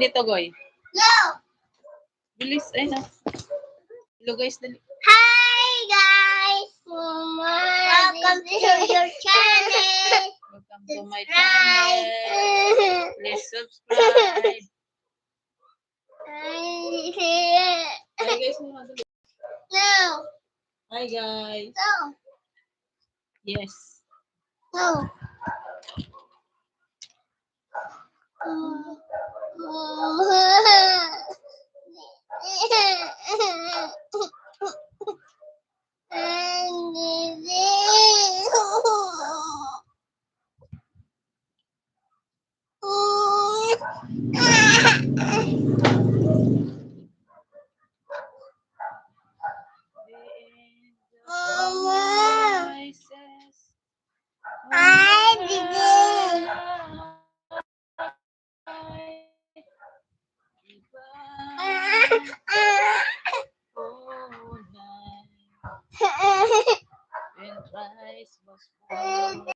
dito, Goy. No! Bilis, ay na. Hello guys, dali. Hi guys! Welcome to your channel! Welcome to my channel. Please subscribe. Hi guys, muna dali. No! Hi guys. No! Yes. No! When Christ was born.